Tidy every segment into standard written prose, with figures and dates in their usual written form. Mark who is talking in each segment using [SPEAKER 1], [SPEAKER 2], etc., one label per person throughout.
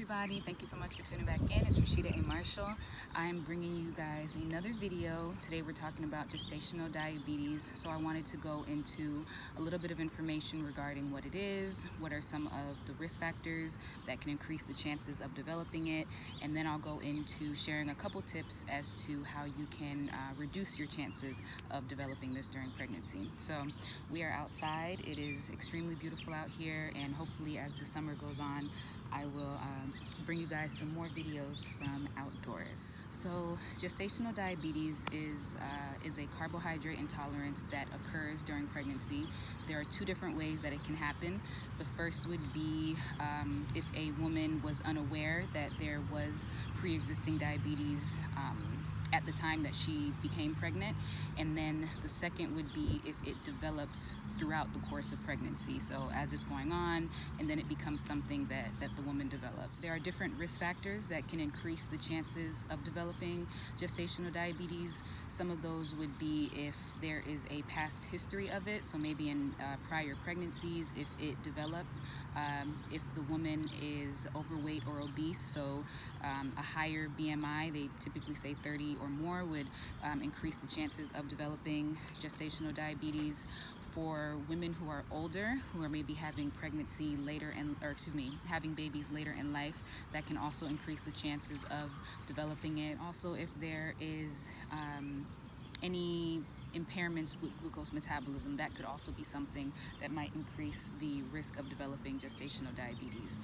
[SPEAKER 1] everybody, thank you so much for tuning back in. It's Rashida A. Marshall. I'm bringing you guys another video. Today we're talking about gestational diabetes, so I wanted to go into a little bit of information regarding what it is, what are some of the risk factors that can increase the chances of developing it, and then I'll go into sharing a couple tips as to how you can reduce your chances of developing this during pregnancy. So we are outside. It is extremely beautiful out here, and hopefully as the summer goes on, I will bring you guys some more videos from outdoors. So gestational diabetes is a carbohydrate intolerance that occurs during pregnancy. There are two different ways that it can happen. The first would be if a woman was unaware that there was pre-existing diabetes at the time that she became pregnant, and then the second would be if it develops throughout the course of pregnancy, so as it's going on, and then it becomes something that the woman develops. There are different risk factors that can increase the chances of developing gestational diabetes. Some of those would be if there is a past history of it, so maybe in prior pregnancies, if it developed, if the woman is overweight or obese, so a higher BMI, they typically say 30 or more, would increase the chances of developing gestational diabetes. For women who are older, who are maybe having pregnancy later having babies later in life, that can also increase the chances of developing it. Also, if there is any impairments with glucose metabolism, that could also be something that might increase the risk of developing gestational diabetes.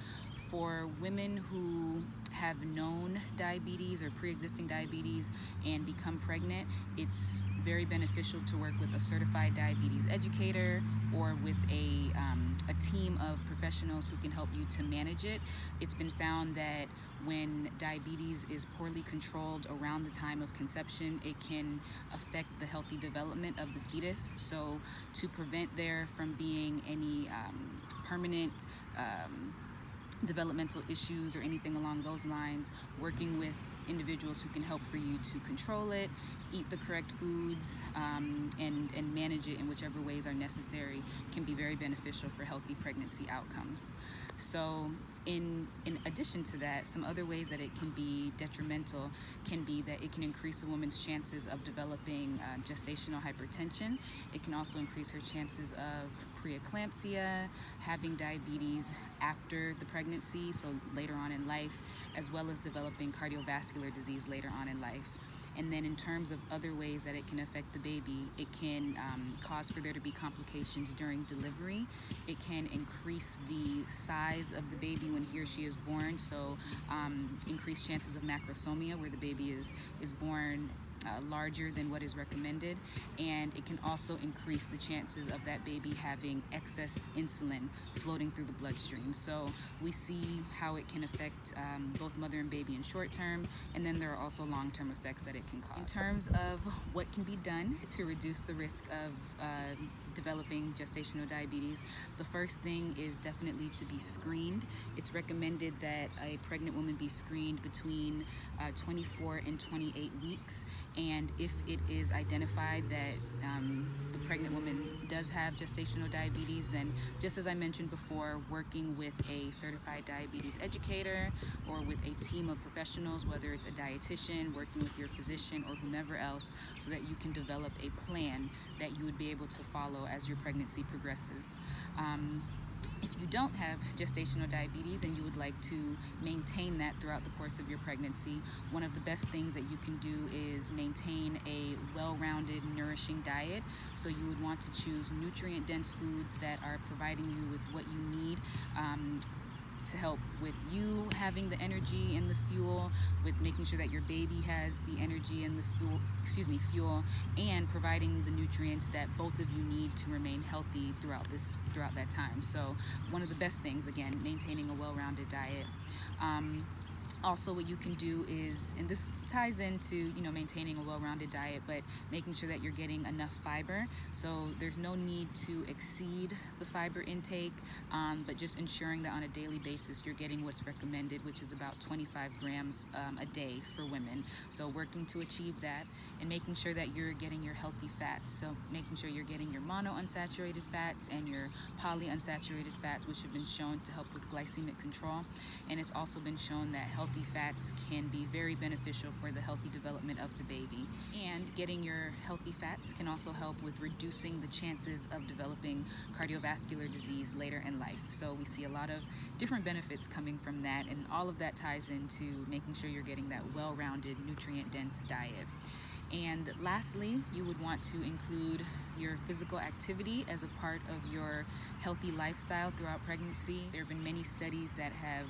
[SPEAKER 1] For women who have known diabetes or pre-existing diabetes and become pregnant, it's very beneficial to work with a certified diabetes educator or with a team of professionals who can help you to manage it. It's been found that when diabetes is poorly controlled around the time of conception, it can affect the healthy development of the fetus. So to prevent there from being any permanent developmental issues or anything along those lines, working with individuals who can help for you to control it, eat the correct foods, and manage it in whichever ways are necessary can be very beneficial for healthy pregnancy outcomes. So in addition to that, some other ways that it can be detrimental can be that it can increase a woman's chances of developing gestational hypertension. It can also increase her chances of preeclampsia, having diabetes after the pregnancy, so later on in life, as well as developing cardiovascular disease later on in life. And then in terms of other ways that it can affect the baby, it can cause for there to be complications during delivery. It can increase the size of the baby when he or she is born, so increased chances of macrosomia, where the baby is born larger than what is recommended, and it can also increase the chances of that baby having excess insulin floating through the bloodstream. So we see how it can affect both mother and baby in short term, and then there are also long-term effects that it can cause. In terms of what can be done to reduce the risk of developing gestational diabetes, the first thing is definitely to be screened. It's recommended that a pregnant woman be screened between 24 and 28 weeks, and if it is identified that the pregnant woman does have gestational diabetes, then just as I mentioned before, working with a certified diabetes educator or with a team of professionals, whether it's a dietitian, working with your physician or whomever else, so that you can develop a plan that you would be able to follow as your pregnancy progresses. If you don't have gestational diabetes and you would like to maintain that throughout the course of your pregnancy, one of the best things that you can do is maintain a well-rounded, nourishing diet. So you would want to choose nutrient-dense foods that are providing you with what you need to help with you having the energy and the fuel, with making sure that your baby has the energy and the fuel, and providing the nutrients that both of you need to remain healthy throughout that time. So one of the best things, again, maintaining a well-rounded diet. Also, what you can do is, and this ties into, you know, maintaining a well-rounded diet, but making sure that you're getting enough fiber. So there's no need to exceed the fiber intake, but just ensuring that on a daily basis you're getting what's recommended, which is about 25 grams a day for women. So working to achieve that, and making sure that you're getting your healthy fats. So making sure you're getting your monounsaturated fats and your polyunsaturated fats, which have been shown to help with glycemic control. And it's also been shown that healthy fats can be very beneficial for the healthy development of the baby. And getting your healthy fats can also help with reducing the chances of developing cardiovascular disease later in life. So we see a lot of different benefits coming from that, and all of that ties into making sure you're getting that well-rounded, nutrient-dense diet. And lastly, you would want to include your physical activity as a part of your healthy lifestyle throughout pregnancy. There have been many studies that have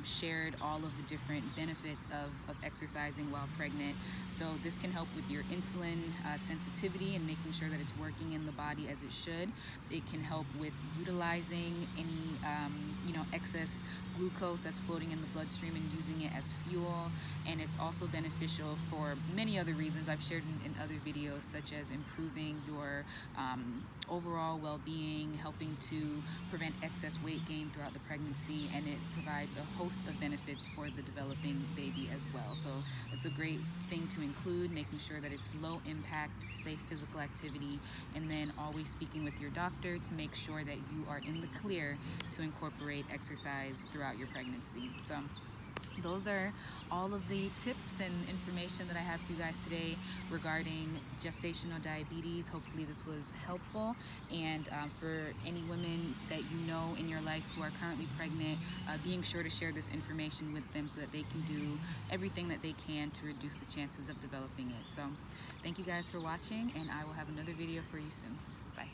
[SPEAKER 1] shared all of the different benefits of exercising while pregnant. So this can help with your insulin sensitivity and making sure that it's working in the body as it should. It can help with utilizing any excess glucose that's floating in the bloodstream and using it as fuel. And it's also beneficial for many other reasons I've shared in other videos, such as improving your overall well-being, helping to prevent excess weight gain throughout the pregnancy, and it provides a host of benefits for the developing baby as well. So it's a great thing to include, making sure that it's low impact, safe physical activity, and then always speaking with your doctor to make sure that you are in the clear to incorporate exercise throughout your pregnancy. So those are all of the tips and information that I have for you guys today regarding gestational diabetes. Hopefully this was helpful, and for any women that you know in your life who are currently pregnant, being sure to share this information with them so that they can do everything that they can to reduce the chances of developing it. So thank you guys for watching, and I will have another video for you soon. Bye.